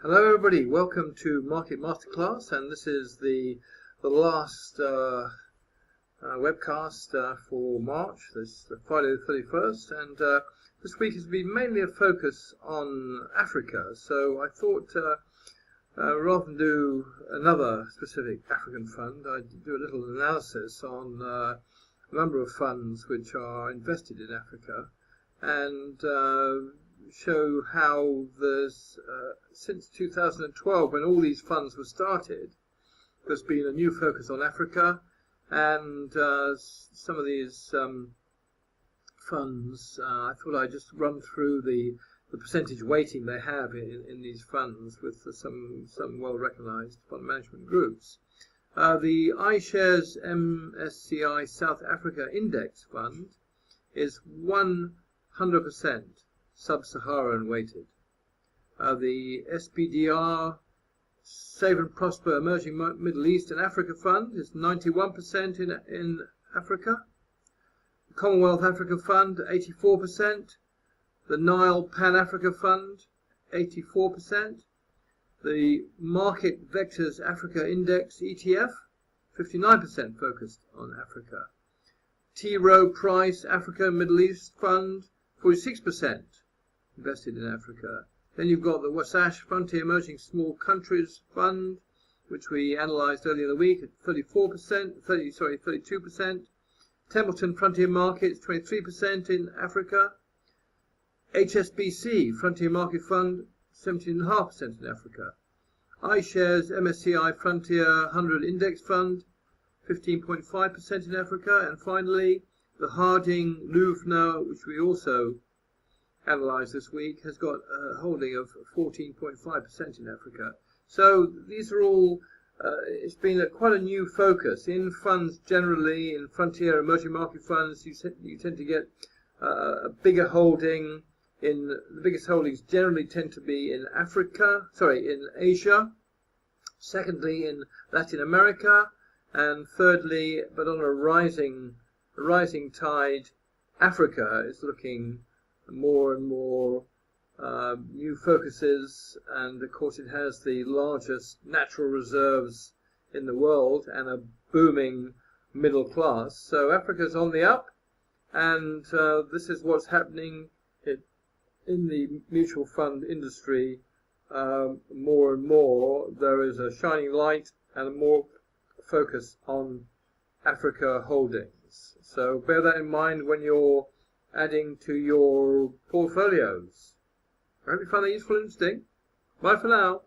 Hello everybody, welcome to Market Masterclass, and this is the last webcast for March, this Friday the 31st, and this week has been mainly a focus on Africa. So I thought rather than do another specific African fund, I'd do a little analysis on a number of funds which are invested in Africa, and show how there's since 2012, when all these funds were started, there's been a new focus on Africa, and some of these funds, I thought I'd just run through the percentage weighting they have in these funds with some well-recognized fund management groups. The iShares MSCI South Africa Index Fund is 100% sub-Saharan weighted. The SPDR Save and Prosper Emerging Middle East and Africa Fund is 91% in Africa. The Commonwealth Africa Fund 84%. The Nile Pan-Africa Fund 84%. The Market Vectors Africa Index ETF 59% focused on Africa. T. Rowe Price Africa Middle East Fund 46% invested in Africa. Then you've got the Wasatch Frontier Emerging Small Countries Fund, which we analysed earlier in the week at 32%. Templeton Frontier Markets 23% in Africa. HSBC Frontier Market Fund 17.5% in Africa. iShares MSCI Frontier 100 Index Fund 15.5% in Africa. And finally, the Harding Louvre, which we also analysed this week, has got a holding of 14.5% in Africa. So these are all, it's been quite a new focus. In funds generally, in frontier emerging market funds, you tend to get a bigger holding. The biggest holdings generally tend to be in in Asia. Secondly, in Latin America. And thirdly, but on a rising tide, Africa is looking more and more new focuses, and of course it has the largest natural reserves in the world and a booming middle class. So Africa's on the up, and this is what's happening in the mutual fund industry. More and more there is a shining light and a more focus on Africa holdings. So bear that in mind when you're adding to your portfolios. I hope you find that useful and interesting. Bye for now.